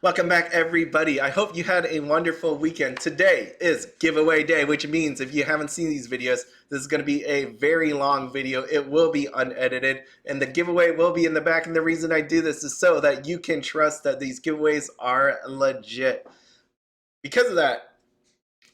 Welcome back, everybody. I hope you had a wonderful weekend. Today is giveaway day, which means if you haven't seen these videos, this is going to be a very long video. It will be unedited, and the giveaway will be in the back. And the reason I do this is so that you can trust that these giveaways are legit. Because of that,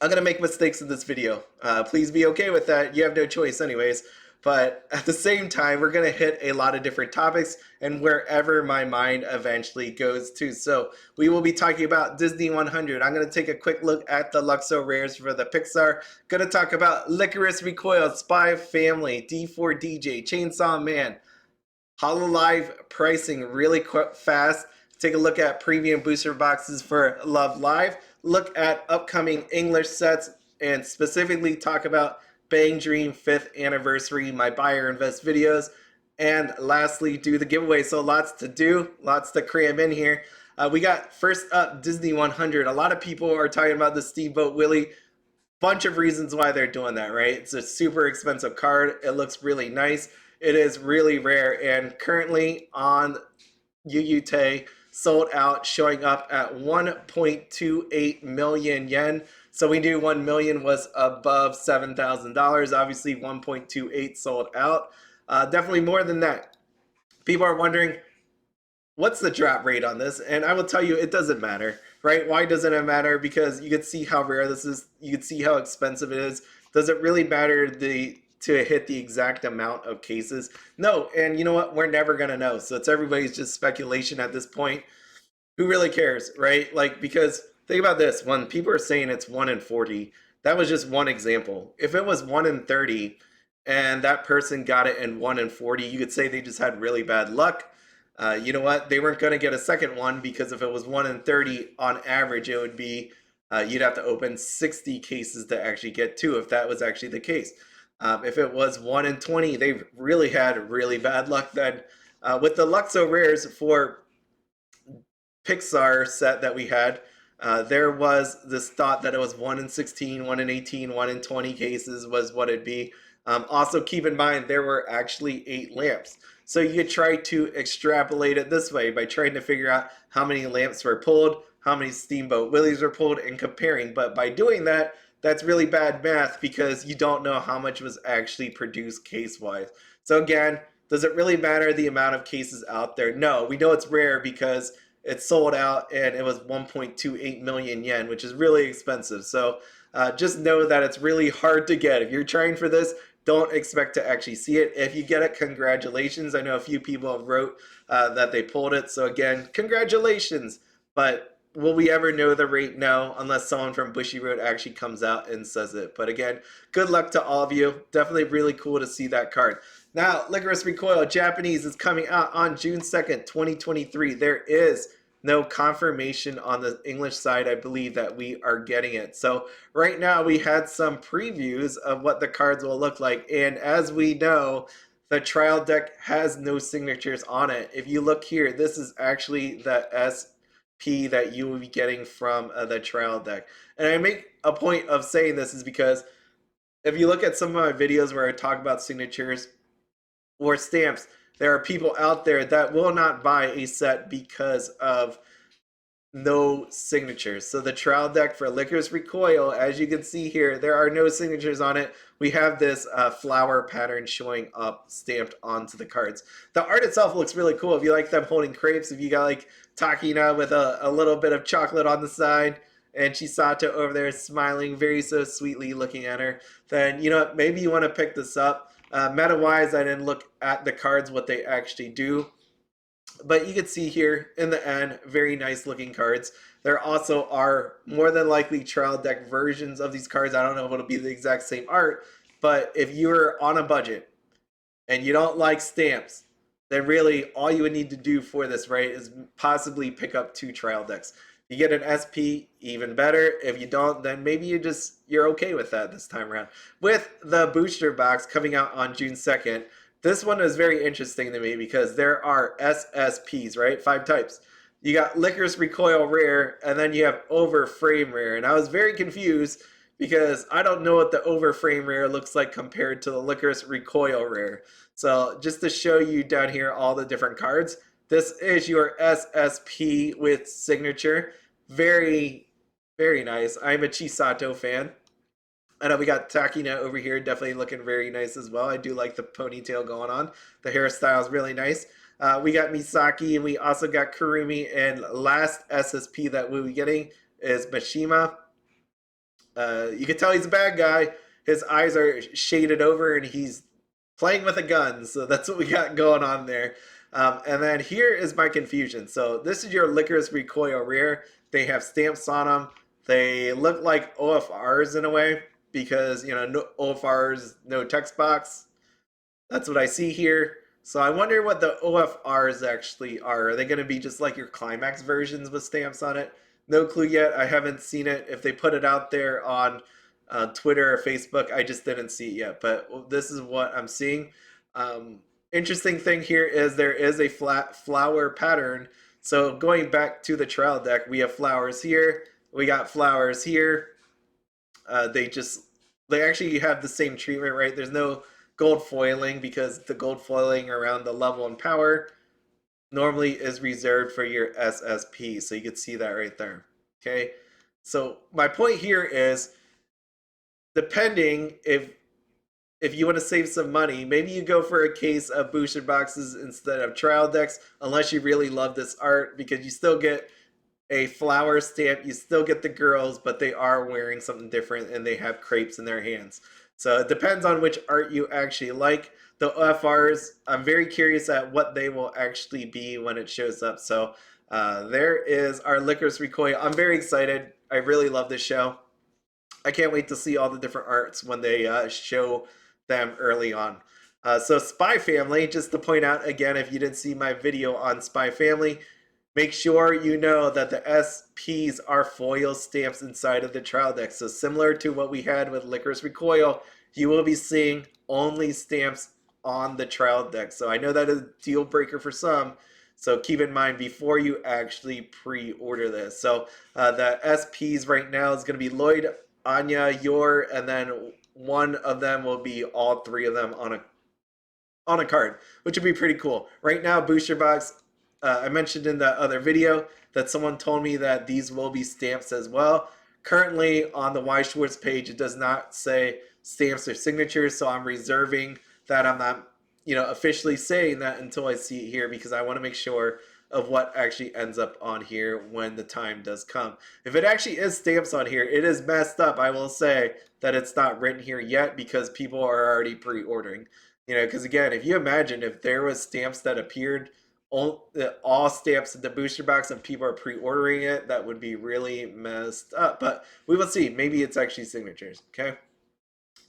I'm going to make mistakes in this video. Please be okay with that. You have no choice anyways. But at the same time, we're going to hit a lot of different topics and wherever my mind eventually goes to. So we will be talking about Disney 100. I'm going to take a quick look at the Luxo rares for the Pixar. Going to talk about Lycoris Recoil, Spy Family, D4DJ, Chainsaw Man, Hololive pricing really fast. Take a look at premium booster boxes for Love Live. Look at upcoming English sets and specifically talk about Bang Dream 5th anniversary, my buy or invest videos. And lastly, do the giveaway. So lots to do, lots to cram in here. We got first up Disney 100. A lot of people are talking about the Steamboat Willie. Bunch of reasons why they're doing that, right? It's a super expensive card. It looks really nice. It is really rare and currently on UUT sold out, showing up at 1.28 million yen. So we knew 1 million was above $7,000. Obviously 1.28 sold out. Definitely more than that. People are wondering, what's the drop rate on this? And I will tell you, it doesn't matter, right? Why doesn't it matter? Because you can see how rare this is. You can see how expensive it is. Does it really matter to hit the exact amount of cases? No, and you know what? We're never going to know. So it's everybody's just speculation at this point. Who really cares, right? Like, because think about this. When people are saying it's 1 in 40, that was just one example. If it was 1 in 30 and that person got it in 1 in 40, you could say they just had really bad luck. You know what? They weren't going to get a second one because if it was 1 in 30 on average, it would be you'd have to open 60 cases to actually get two if that was actually the case. If it was 1 in 20, they really had really bad luck then. With the Luxo rares for Pixar set that we had, there was this thought that it was 1 in 16, 1 in 18, 1 in 20 cases was what it'd be. Also keep in mind there were actually 8 lamps. So you could try to extrapolate it this way by trying to figure out how many lamps were pulled, how many Steamboat Willies were pulled, and comparing. But by doing that, that's really bad math because you don't know how much was actually produced case-wise. So again, does it really matter the amount of cases out there? No, we know it's rare because it sold out and it was 1.28 million yen, which is really expensive. So just know that it's really hard to get. If you're trying for this, don't expect to actually see it. If you get it, congratulations. I know a few people have wrote that they pulled it. So again, congratulations. But will we ever know the rate? No, unless someone from Bushiroad actually comes out and says it. But again, good luck to all of you. Definitely really cool to see that card. Now, Lycoris Recoil Japanese is coming out on June 2nd, 2023. There is no confirmation on the English side, I believe, that we are getting it. So right now we had some previews of what the cards will look like. And as we know, the trial deck has no signatures on it. If you look here, this is actually the SP that you will be getting from the trial deck. And I make a point of saying this is because if you look at some of my videos where I talk about signatures or stamps, there are people out there that will not buy a set because of no signatures. So the trial deck for Lycoris Recoil, as you can see here, there are no signatures on it. We have this flower pattern showing up stamped onto the cards. The art itself looks really cool. If you like them holding crepes, if you got like Takina with a little bit of chocolate on the side, and Chisato over there smiling very so sweetly looking at her, then you know what, maybe you want to pick this up. Meta-wise, I didn't look at the cards, what they actually do. But you can see here, in the end, very nice looking cards. There also are more than likely trial deck versions of these cards. I don't know if it'll be the exact same art, but if you're on a budget and you don't like stamps, then really all you would need to do for this, right, is possibly pick up 2 trial decks. You get an SP, even better. If you don't, then maybe you're okay with that this time around. With the booster box coming out on June 2nd, this one is very interesting to me because there are SSPs, right? 5 types. You got Lycoris Recoil Rare, and then you have Over Frame Rare. And I was very confused because I don't know what the Over Frame Rare looks like compared to the Lycoris Recoil Rare. So just to show you down here all the different cards, This is your SSP with signature. Very, very nice. I'm a Chisato fan. I know we got Takina over here, definitely looking very nice as well. I do like the ponytail going on. The hairstyle is really nice. We got Misaki, and we also got Kurumi. And last SSP that we'll be getting is Mashima. You can tell he's a bad guy. His eyes are shaded over, and he's playing with a gun. So that's what we got going on there. And then here is my confusion. So this is your Lycoris Recoil rear. They have stamps on them. They look like OFRs in a way because, you know, no OFRs, no text box. That's what I see here. So I wonder what the OFRs actually are. Are they going to be just like your Climax versions with stamps on it? No clue yet. I haven't seen it. If they put it out there on Twitter or Facebook, I just didn't see it yet. But this is what I'm seeing. Interesting thing here is there is a flat flower pattern. So going back to the trial deck, we have flowers here. We got flowers here. They actually have the same treatment, right? There's no gold foiling because the gold foiling around the level and power normally is reserved for your SSP. So you can see that right there. Okay. So my point here is depending if you want to save some money, maybe you go for a case of booster boxes instead of trial decks, unless you really love this art, because you still get a flower stamp, you still get the girls, but they are wearing something different and they have crepes in their hands. So it depends on which art you actually like. The OFRs, I'm very curious at what they will actually be when it shows up. So there is our Lycoris Recoil. I'm very excited. I really love this show. I can't wait to see all the different arts when they show them early on. So Spy Family, just to point out again, if you didn't see my video on Spy Family, make sure you know that the SPs are foil stamps inside of the trial deck. So similar to what we had with Lycoris Recoil, you will be seeing only stamps on the trial deck. So I know that is a deal breaker for some. So keep in mind before you actually pre-order this. So the SPs right now is going to be Lloyd, Anya, Yor, and then one of them will be all three of them on a card, which would be pretty cool. Right now, booster box, I mentioned in the other video that someone told me that these will be stamps as well. Currently on the Weiss Schwarz page, it does not say stamps or signatures, so I'm reserving that. I'm not, officially saying that until I see it here because I want to make sure of what actually ends up on here when the time does come. If it actually is stamps on here, it is messed up. I will say that it's not written here yet because people are already pre-ordering. Because again, if you imagine if there was stamps that appeared all stamps in the booster box and people are pre-ordering it, that would be really messed up. But we will see. Maybe it's actually signatures. Okay.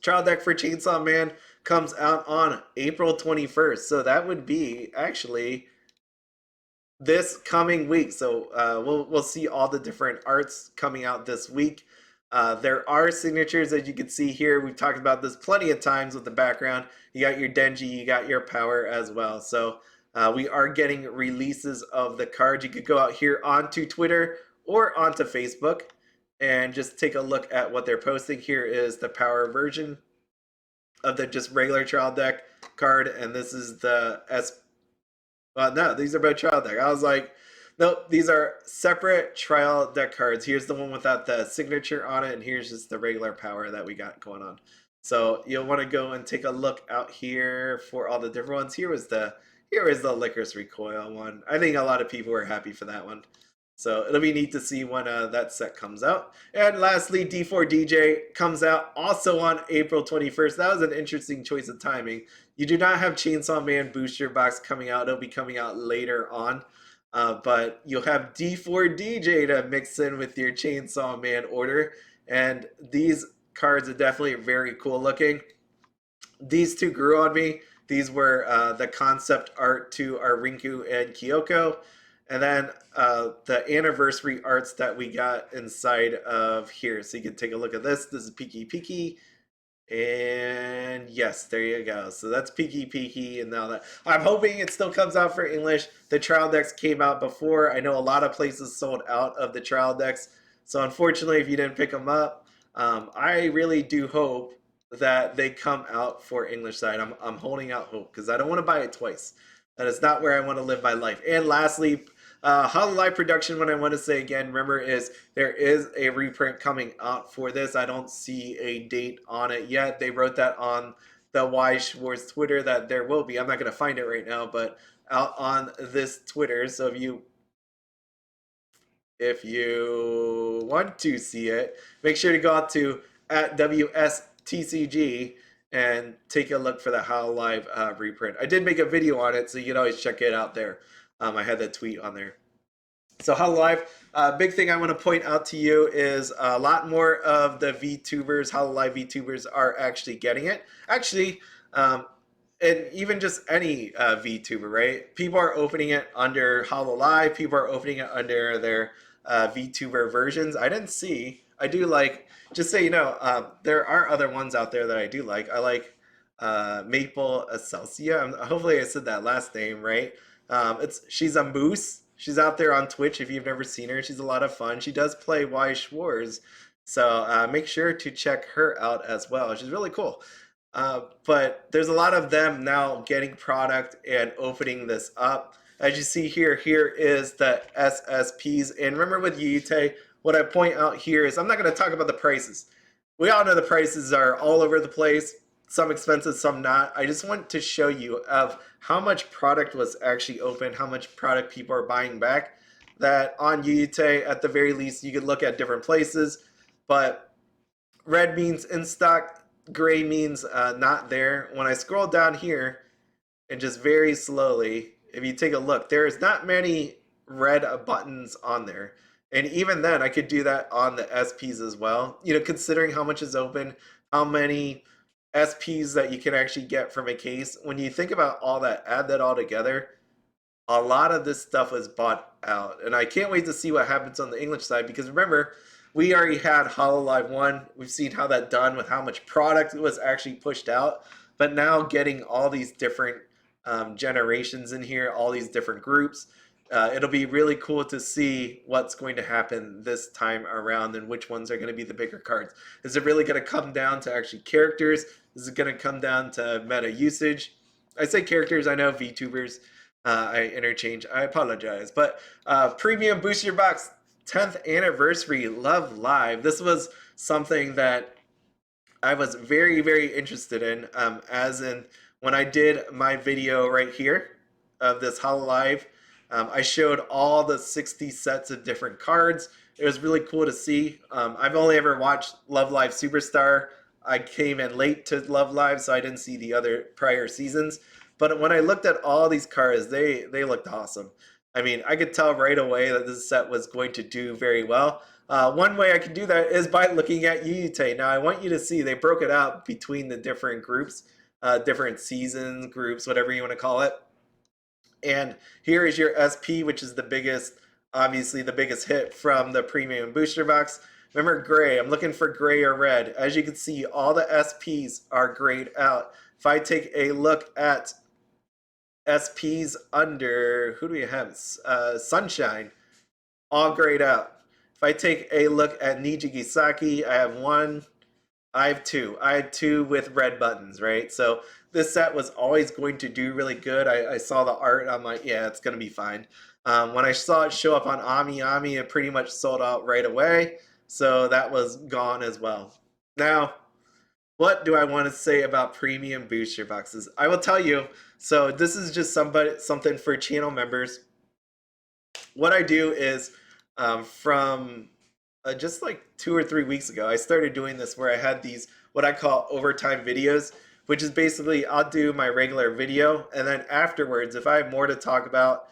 Trial deck for Chainsaw Man comes out on April 21st. So that would be actually this coming week. So we'll see all the different arts coming out this week. There are signatures, as you can see here. We've talked about this plenty of times with the background. You got your Denji, you got your Power as well. So we are getting releases of the cards. You could go out here onto Twitter or onto Facebook and just take a look at what they're posting. Here is the Power version of the just regular trial deck card, and this is the no, these are both trial deck. I was like, nope, these are separate trial deck cards. Here's the one without the signature on it, and here's just the regular Power that we got going on. So you'll want to go and take a look out here for all the different ones. Here is the Lycoris Recoil one. I think a lot of people were happy for that one. So it'll be neat to see when that set comes out. And lastly, D4DJ comes out also on April 21st. That was an interesting choice of timing. You do not have Chainsaw Man booster box coming out. It'll be coming out later on. But you'll have D4DJ to mix in with your Chainsaw Man order. And these cards are definitely very cool looking. These two grew on me. These were the concept art to our Rinku and Kyoko. And then the anniversary arts that we got inside of here. So you can take a look at this. This is Peaky Peaky. And yes, there you go. So that's Peaky Peaky. And now that I'm hoping it still comes out for English. The trial decks came out before. I know a lot of places sold out of the trial decks. So unfortunately, if you didn't pick them up, I really do hope that they come out for English side. I'm holding out hope because I don't want to buy it twice. That is not where I want to live my life. And lastly, Hololive production, what I want to say again, remember, is there is a reprint coming out for this. I don't see a date on it yet. They wrote that on the Weiss Schwarz Twitter that there will be. I'm not going to find it right now, but out on this Twitter. So if you want to see it, make sure to go out to at WSTCG and take a look for the How Live reprint. I did make a video on it, so you can always check it out there. I had that tweet on there. So How Live, big thing I want to point out to you is a lot more of the VTubers, How Live VTubers are actually getting it. Actually, and even just any VTuber, right? People are opening it under HoloLive. People are opening it under their VTuber versions. I didn't see. I do like. Just so you know, there are other ones out there that I do like. I like Maple Excelsia. Hopefully, I said that last name right. She's a moose. She's out there on Twitch. If you've never seen her, she's a lot of fun. She does play Weiss Schwarz, so make sure to check her out as well. She's really cool. But there's a lot of them now getting product and opening this up. As you see here, here is the SSPs. And remember with Yute, what I point out here is I'm not going to talk about the prices. We all know the prices are all over the place, some expensive, some not. I just want to show you of how much product was actually open, how much product people are buying back. That on Yute, at the very least, you could look at different places, but red means in stock, gray means not there. When I scroll down here and just very slowly, if you take a look, there is not many red buttons on there. And even then, I could do that on the SPs as well. You know, considering how much is open, how many SPs that you can actually get from a case. When you think about all that, add that all together, a lot of this stuff was bought out. And I can't wait to see what happens on the English side, because remember, we already had HoloLive 1. We've seen how that done with how much product was actually pushed out. But now getting all these different generations in here, all these different groups, it'll be really cool to see what's going to happen this time around and which ones are going to be the bigger cards. Is it really going to come down to actually characters? Is it going to come down to meta usage? I say characters, I know VTubers. I interchange. I apologize. But Premium Booster Box 10th Anniversary Love Live. This was something that I was very, very interested in, as in when I did my video right here of this HoloLive. I showed all the 60 sets of different cards. It was really cool to see. I've only ever watched Love Live Superstar. I came in late to Love Live, so I didn't see the other prior seasons. But when I looked at all these cards, they looked awesome. I mean, I could tell right away that this set was going to do very well. One way I can do that is by looking at Yute. Now, I want you to see they broke it out between the different groups, different seasons, groups, whatever you want to call it. And here is your SP, which is the biggest, obviously the biggest hit from the premium booster box. Remember gray, I'm looking for gray or red. As you can see, all the SPs are grayed out. If I take a look at SPs under, who do we have? Sunshine, all grayed out. If I take a look at Nijigisaki, I have one, I have two. I had two with red buttons, right? So this set was always going to do really good. I saw the art, I'm like, yeah, it's going to be fine. When I saw it show up on Ami Ami, it pretty much sold out right away. So that was gone as well. Now, what do I want to say about premium booster boxes? I will tell you, so this is just something for channel members. What I do is from just like 2 or 3 weeks ago, I started doing this where I had these what I call overtime videos, which is basically I'll do my regular video, and then afterwards, if I have more to talk about,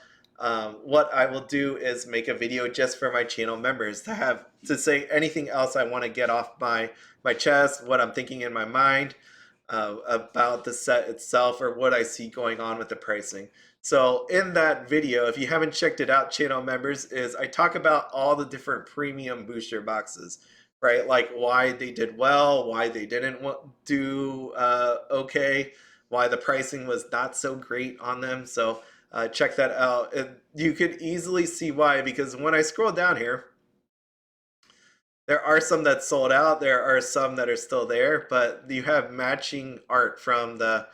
what I will do is make a video just for my channel members to have to say anything else I want to get off my chest, what I'm thinking in my mind about the set itself, or what I see going on with the pricing. So in that video, if you haven't checked it out, channel members, is I talk about all the different premium booster boxes, right? Like why they did well, why they didn't do okay, why the pricing was not so great on them. So check that out. You could easily see why, because when I scroll down here, there are some that sold out. There are some that are still there, but you have matching art from the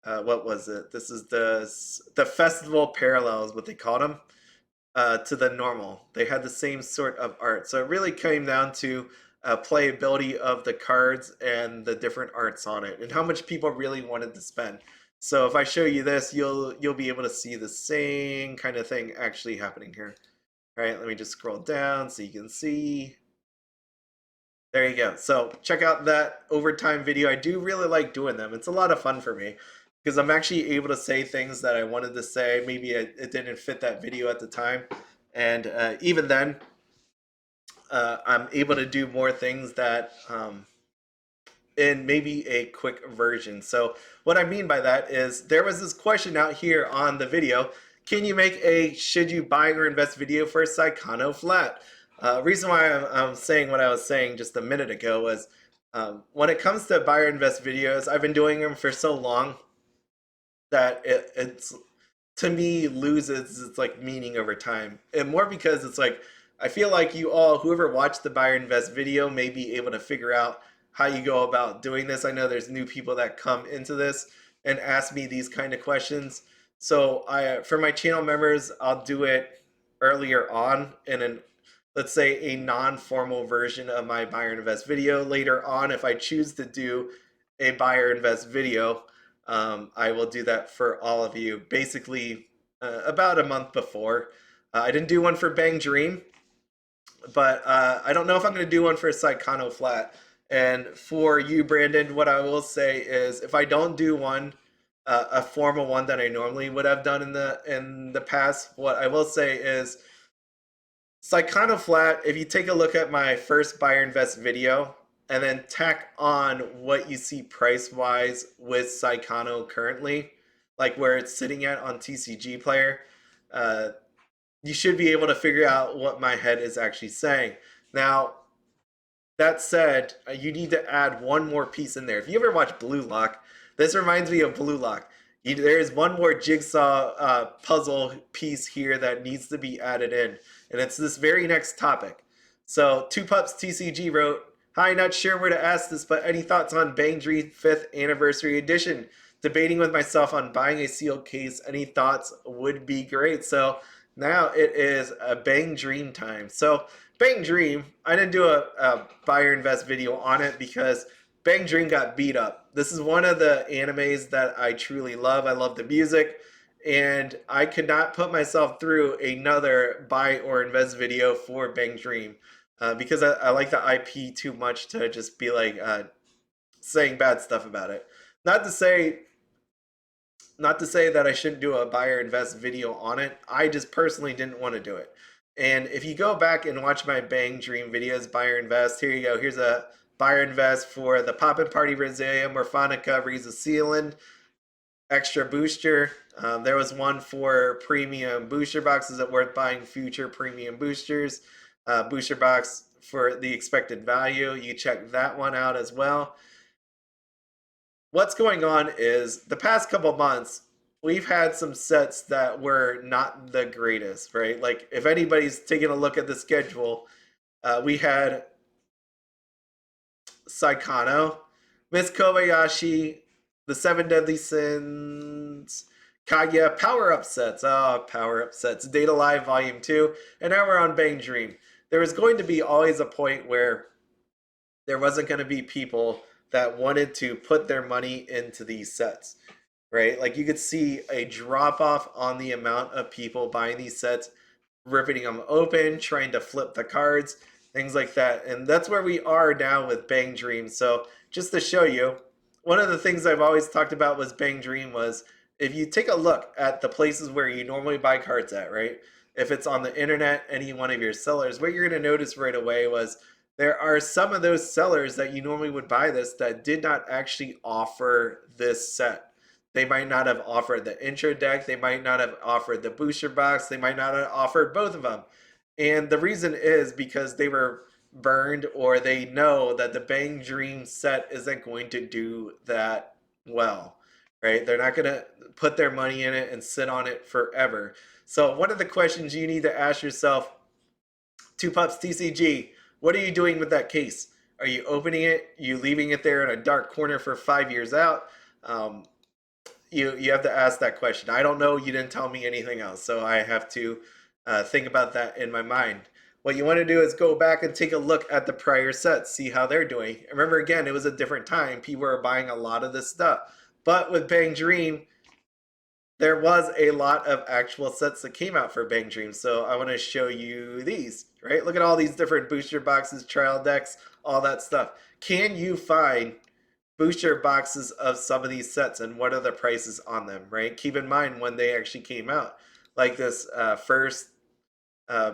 what was it? This is the festival parallels, what they called them, to the normal. They had the same sort of art. So it really came down to playability of the cards and the different arts on it, and how much people really wanted to spend. So if I show you this, you'll be able to see the same kind of thing actually happening here. All right, let me just scroll down so you can see. There you go. So check out that overtime video. I do really like doing them. It's a lot of fun for me because I'm actually able to say things that I wanted to say. Maybe it didn't fit that video at the time. And even then, I'm able to do more things that in maybe a quick version. So what I mean by that is there was this question out here on the video. Can you make a should you buy or invest video for Saikano flat? Reason why I'm saying what I was saying just a minute ago was when it comes to buy or invest videos, I've been doing them for so long that it's to me loses its like meaning over time, and more because it's like I feel like you all whoever watched the buy or invest video may be able to figure out how you go about doing this. I know there's new people that come into this and ask me these kind of questions, so I for my channel members I'll do it earlier on in an let's say a non-formal version of my buy or invest video. Later on, if I choose to do a buy or invest video, I will do that for all of you. Basically, about a month before. I didn't do one for Bang Dream, but I don't know if I'm going to do one for Saikano Flat. And for you, Brandon, what I will say is if I don't do one, a formal one that I normally would have done in the past, what I will say is Saikano Flat, if you take a look at my first buy or invest video and then tack on what you see price wise with Saikano currently, like where it's sitting at on TCG Player, uh, you should be able to figure out what my head is actually saying. Now, that said, you need to add one more piece in there. If you ever watch Blue Lock, this reminds me of Blue Lock. There is one more jigsaw puzzle piece here that needs to be added in, and it's this very next topic. So, Two Pups TCG wrote, "Hi, not sure where to ask this, but any thoughts on Bang Dream 5th Anniversary Edition? Debating with myself on buying a sealed case. Any thoughts would be great." So, now it is a Bang Dream time. So, Bang Dream, I didn't do a buy or invest video on it because Bang Dream got beat up. This is one of the animes that I truly love. I love the music, and I could not put myself through another buy or invest video for Bang Dream because I like the IP too much to just be like saying bad stuff about it. Not to say not to say that I shouldn't do a buy or invest video on it. I just personally didn't want to do it. And if you go back and watch my Bang Dream videos, buy or invest, here you go. Here's a buy or invest for the Poppin' Party Rosea Morphonica Riza Sealand extra booster. There was one for premium booster boxes that worth buying future premium boosters. Booster box for the expected value. You check that one out as well. What's going on is the past couple months we've had some sets that were not the greatest, right? Like if anybody's taking a look at the schedule, we had Saikano, Miss Kobayashi, the Seven Deadly Sins, Kaguya, Power Up Sets. Oh, Power Up Sets. Data Live Volume 2. And now we're on Bang Dream. There was going to be always a point where there wasn't going to be people that wanted to put their money into these sets, right? Like you could see a drop off on the amount of people buying these sets, ripping them open, trying to flip the cards, things like that. And that's where we are now with Bang Dream. So just to show you, one of the things I've always talked about was Bang Dream was if you take a look at the places where you normally buy cards at, right? If it's on the internet, any one of your sellers, what you're going to notice right away was there are some of those sellers that you normally would buy this that did not actually offer this set. They might not have offered the intro deck. They might not have offered the booster box. They might not have offered both of them. And the reason is because they were burned or they know that the Bang Dream set isn't going to do that well, right? They're not going to put their money in it and sit on it forever. So one of the questions you need to ask yourself, Two Pups TCG, what are you doing with that case? Are you opening it? Are you leaving it there in a dark corner for 5 years out? you have to ask that question. I don't know. You didn't tell me anything else, so I have to think about that in my mind. What you want to do is go back and take a look at the prior sets, see how they're doing. Remember, again, it was a different time. People were buying a lot of this stuff. But with Bang Dream, there was a lot of actual sets that came out for Bang Dream. So I want to show you these, right? Look at all these different booster boxes, trial decks, all that stuff. Can you find booster boxes of some of these sets and what are the prices on them, right? Keep in mind when they actually came out. Like this first uh,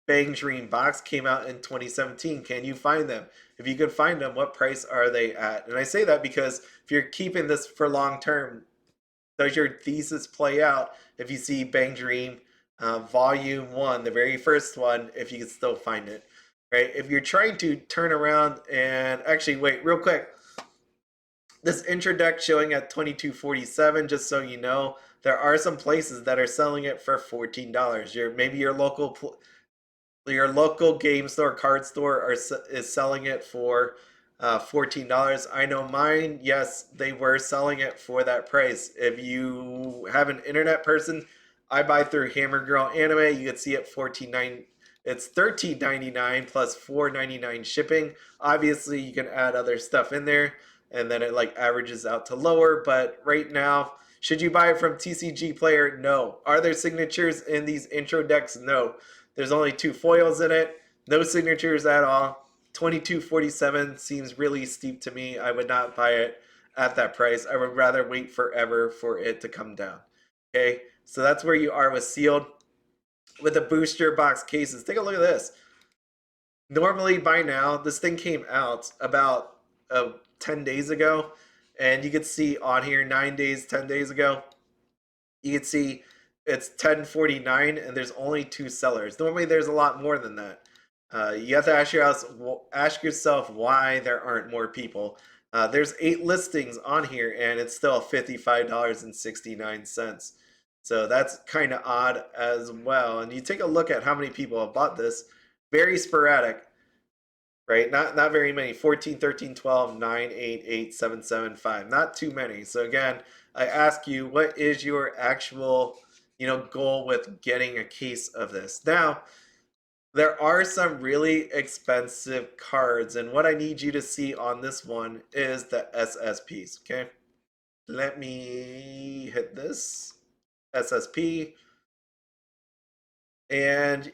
Bang Dream box came out in 2017. Can you find them? If you can find them, what price are they at? And I say that because if you're keeping this for long term, does your thesis play out if you see Bang Dream Volume 1, the very first one, if you can still find it, right? If you're trying to turn around and actually, wait, real quick, this intro deck showing at 22.47, just so you know, there are some places that are selling it for $14. Maybe your local game store, card store is selling it for $14. I know mine, yes, they were selling it for that price. If you have an internet person, I buy through Hammer Girl Anime. You can see it $14.9. It's $13.99 plus $4.99 shipping. Obviously, you can add other stuff in there, and then it like averages out to lower. But right now, should you buy it from TCG Player? No. Are there signatures in these intro decks? No. There's only 2 foils in it. No signatures at all. 22.47 seems really steep to me. I would not buy it at that price. I would rather wait forever for it to come down. Okay, so that's where you are with sealed. With the booster box cases, take a look at this. Normally by now, this thing came out about 10 days ago, and you could see on here 9 days, 10 days ago, you can see it's 1049 and there's only 2 sellers. Normally there's a lot more than that. You have to ask yourself why there aren't more people. There's 8 listings on here and it's still $55.69. So that's kind of odd as well. And you take a look at how many people have bought this. Very sporadic, right? Not very many. 14, 13, 12, 9, 8, 8, 7, 7, 5. Not too many. So again, I ask you, what is your actual, goal with getting a case of this? Now, there are some really expensive cards, and what I need you to see on this one is the SSPs, okay? Let me hit this SSP, and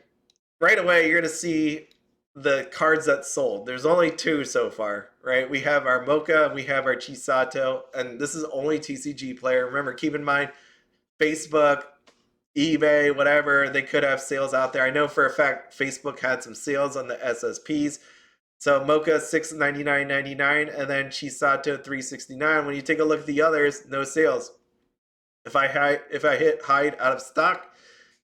right away you're going to see the cards that sold. There's only 2 so far, right? We have our Mocha and we have our Chisato, and this is only TCG Player. Remember, keep in mind, Facebook, eBay, whatever, they could have sales out there. I know for a fact Facebook had some sales on the SSPs. So Mocha $699.99 and then Chisato $369. When you take a look at the others, no sales. If I hit hide out of stock,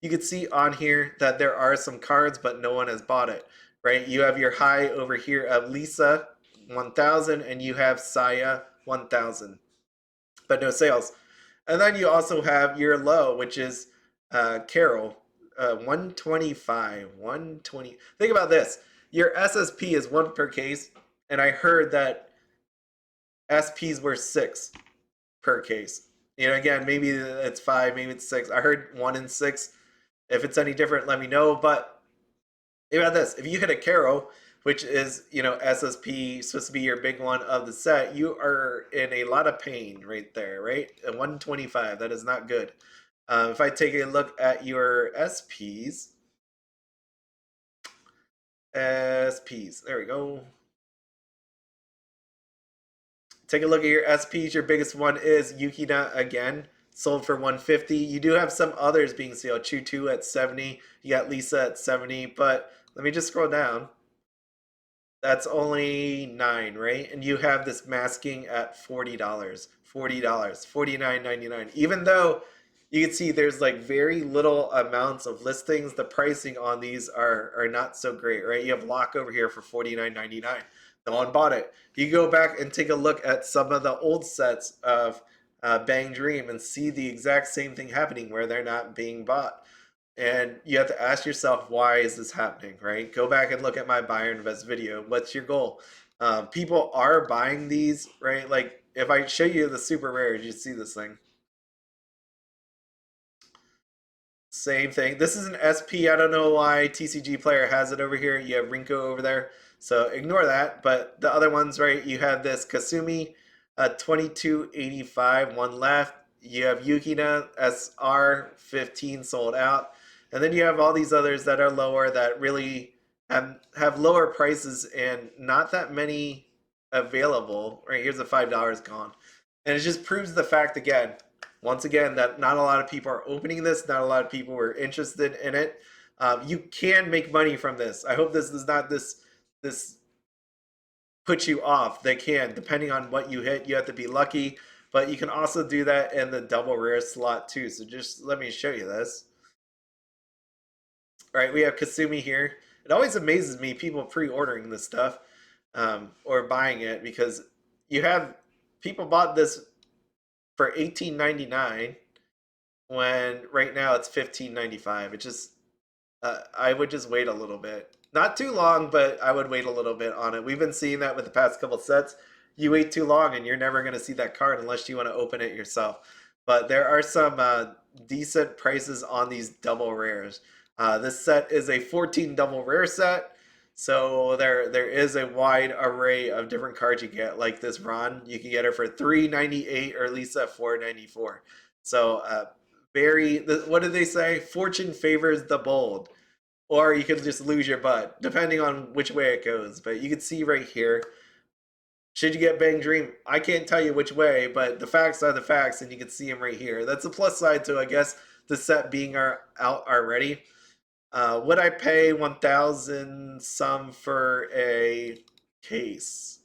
you can see on here that there are some cards, but no one has bought it, right? You have your high over here of Lisa 1000 and you have Saya 1000, but no sales. And then you also have your low, which is Carol 125, 120. Think about this. Your SSP is 1 per case, and I heard that SPs were 6 per case. Again, maybe it's 5, maybe it's 6. I heard 1 and 6. If it's any different, let me know. But think about this. If you hit a Caro, which is, SSP, supposed to be your big one of the set, you are in a lot of pain right there, right? At 125, that is not good. If I take a look at your SPs, there we go. Take a look at your SPs. Your biggest one is Yukina again, sold for 150. You do have some others being sold. Chu2 at 70. You got Lisa at 70. But let me just scroll down. That's only 9, right? And you have this masking at $40. $40. $49.99. Even though you can see there's like very little amounts of listings, the pricing on these are not so great, right? You have Lock over here for $49.99. No one bought it. You go back and take a look at some of the old sets of Bang Dream and see the exact same thing happening where they're not being bought. And you have to ask yourself, why is this happening, right? Go back and look at my buy or invest video. What's your goal? People are buying these, right? Like if I show you the super rare, you see this thing. Same thing. This is an SP. I don't know why TCG Player has it over here. You have Rinko over there. So ignore that. But the other ones, right? You have this Kasumi 2285, one left. You have Yukina SR 15 sold out. And then you have all these others that are lower that really have lower prices and not that many available. Right, here's the $5 gone. And it just proves the fact again, once again, that not a lot of people are opening this, not a lot of people were interested in it. You can make money from this. I hope this does not this put you off. They can, depending on what you hit. You have to be lucky, but you can also do that in the double rare slot too. So just let me show you this. All right, we have Kasumi here. It always amazes me people pre-ordering this stuff or buying it because you have people bought this for $18.99 when right now it's $15.95. It just I would just wait a little bit. Not too long, but I would wait a little bit on it. We've been seeing that with the past couple sets. You wait too long and you're never going to see that card unless you want to open it yourself. But there are some decent prices on these double rares. This set is a 14 double rare set. So there is a wide array of different cards you get. Like this Ron, you can get it for $3.98 or at least at $4.94. So what did they say? Fortune favors the bold. Or you could just lose your butt, depending on which way it goes. But you can see right here, should you get Bang Dream? I can't tell you which way, but the facts are the facts, and you can see them right here. That's a plus side to, I guess, the set being out already. Would I pay 1,000 some for a case?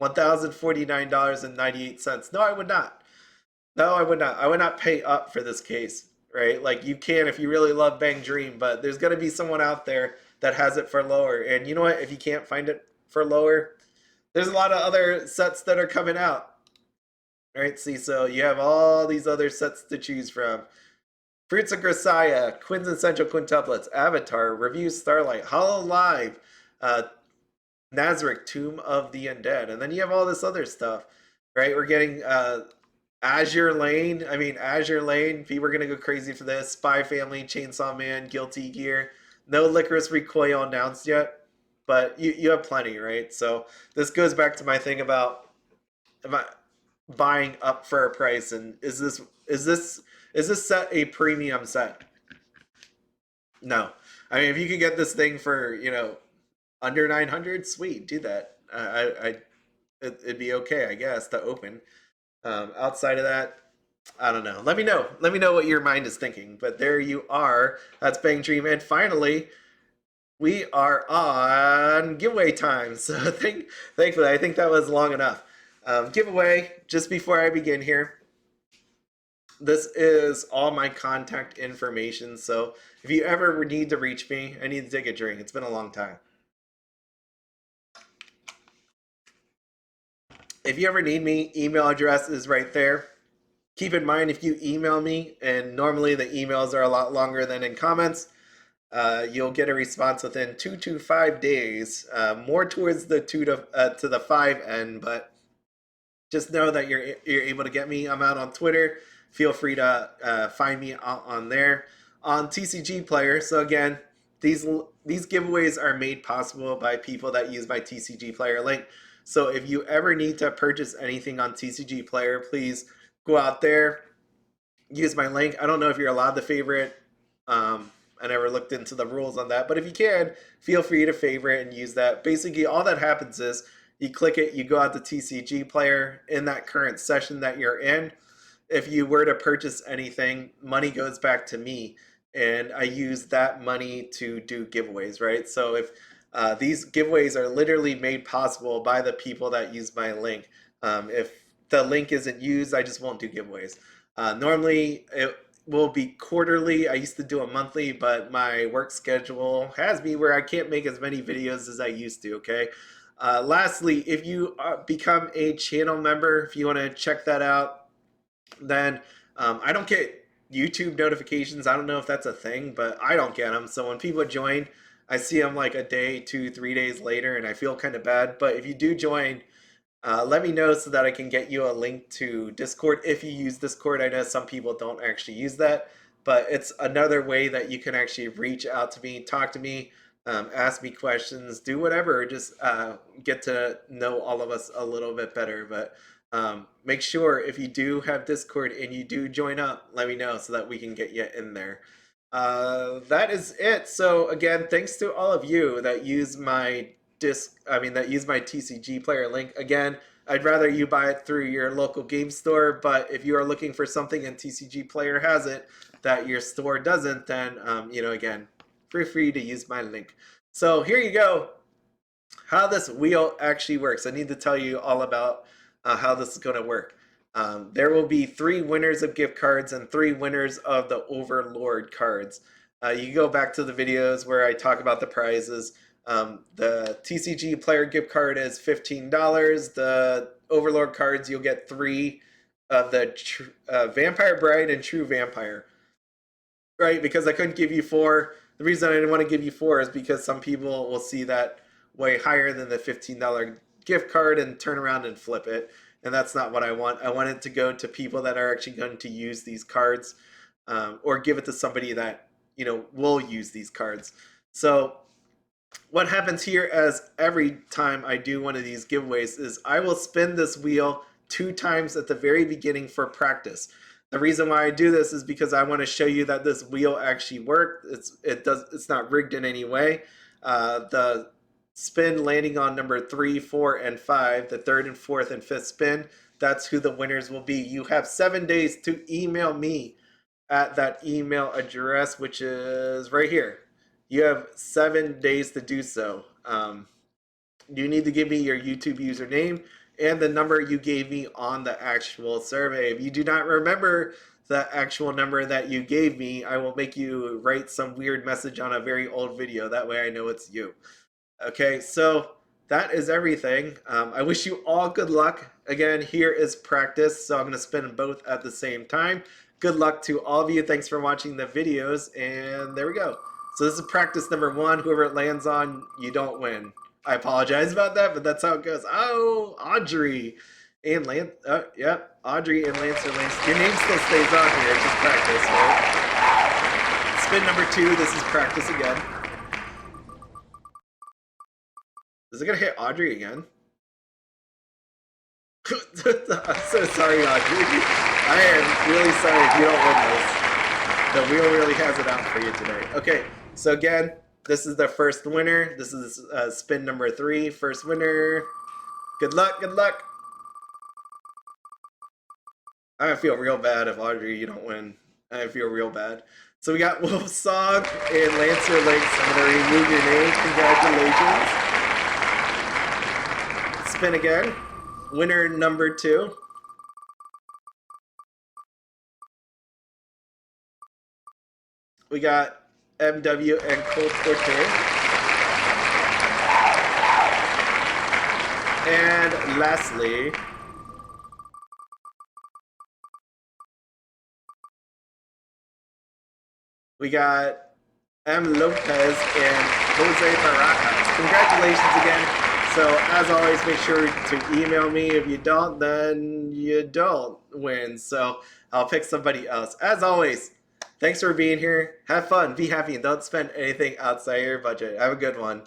$1,049.98. No, I would not. No, I would not. I would not pay up for this case, right? Like you can if you really love Bang Dream, but there's going to be someone out there that has it for lower. And you know what? If you can't find it for lower, there's a lot of other sets that are coming out. Right? See, so you have all these other sets to choose from. Fruits of Grisaya, Quins Essential Quintuplets, Avatar, Review Starlight, Hollow Live, Nazarick, Tomb of the Undead. And then you have all this other stuff, right? We're getting Azure Lane. I mean, Azure Lane, people are going to go crazy for this. Spy Family, Chainsaw Man, Guilty Gear. No Lycoris Recoil announced yet, but you have plenty, right? So this goes back to my thing about buying up for a price, and is this set a premium set? No. I mean, if you could get this thing for, under 900, sweet, do that. It'd be okay, I guess, to open. Outside of that, I don't know. Let me know. Let me know what your mind is thinking. But there you are. That's Bang Dream. And finally, we are on giveaway time. So thankfully, I think that was long enough. Giveaway, just before I begin here, this is all my contact information. So if you ever need to reach me, I need to take a drink. It's been a long time. If you ever need me, email address is right there. Keep in mind, if you email me, and normally the emails are a lot longer than in comments, you'll get a response within 2 to 5 days, more towards the 2 to the 5 end, but just know that you're able to get me. I'm out on Twitter. Feel free to find me on there. On TCG Player, so again, these giveaways are made possible by people that use my TCG Player link. So if you ever need to purchase anything on TCG Player, please go out there, use my link. I don't know if you're allowed to favorite. I never looked into the rules on that, but if you can, feel free to favorite and use that. Basically, all that happens is you click it, you go out to TCG Player in that current session that you're in. If you were to purchase anything, money goes back to me, and I use that money to do giveaways, right? So if these giveaways are literally made possible by the people that use my link. If the link isn't used, I just won't do giveaways. Normally, it will be quarterly. I used to do a monthly, but my work schedule has me where I can't make as many videos as I used to, okay? Lastly, if you become a channel member, if you want to check that out, then I don't get YouTube notifications. I don't know if that's a thing, but I don't get them. So when people join, I see them like a day, 2, 3 days later, and I feel kind of bad. But if you do join, let me know so that I can get you a link to Discord if you use Discord. I know some people don't actually use that. but it's another way that you can actually reach out to me, talk to me, ask me questions, do whatever, just get to know all of us a little bit better. But make sure if you do have Discord and you do join up, let me know so that we can get you in there. That is it. So again, thanks to all of you that use my that use my TCG player link. Again, I'd rather you buy it through your local game store, but if you are looking for something and TCG player has it that your store doesn't, then again, feel free to use my link. So here you go. How this wheel actually works. I need to tell you all about how this is going to work. There will be 3 winners of gift cards and 3 winners of the Overlord cards. You go back to the videos where I talk about the prizes. The TCG player gift card is $15. The Overlord cards, you'll get 3 of the Vampire Bride and True Vampire. Right, because I couldn't give you 4. The reason I didn't want to give you 4 is because some people will see that way higher than the $15 gift card and turn around and flip it. And that's not what I want. I want it to go to people that are actually going to use these cards, or give it to somebody that, will use these cards. So what happens here as every time I do one of these giveaways is I will spin this wheel 2 times at the very beginning for practice. The reason why I do this is because I want to show you that this wheel actually worked. It's not rigged in any way. The spin landing on number 3, 4, and 5, the 3rd and 4th and 5th spin, that's who the winners will be. You have 7 days to email me at that email address, which is right here. You have 7 days to do so. You need to give me your YouTube username and the number you gave me on the actual survey. If you do not remember the actual number that you gave me, I will make you write some weird message on a very old video. That way I know it's you. Okay, so that is everything. I wish you all good luck. Again, here is practice, so I'm going to spin both at the same time. Good luck to all of you. Thanks for watching the videos, and there we go. So this is practice number 1. Whoever it lands on, you don't win. I apologize about that, but that's how it goes. Oh, Audrey and Lance. Yep, Audrey and Lancer Lance. Your name still stays on here. It's just practice, right? Spin number 2. This is practice again. Is it gonna hit Audrey again? I'm so sorry, Audrey. I am really sorry if you don't win this. The wheel really has it out for you today. Okay, so again, this is the first winner. This is spin number 3. First winner. Good luck, good luck. I feel real bad if Audrey, you don't win. I feel real bad. So we got Wolf Song and Lancer Links. I'm going to remove your name. Congratulations. Spin again. Winner number 2. We got MW and Colt Forte. And lastly, we got M. Lopez and Jose Barajas. Congratulations again. So, as always, make sure to email me. If you don't, then you don't win. So, I'll pick somebody else. As always, thanks for being here. Have fun, be happy, and don't spend anything outside your budget. Have a good one.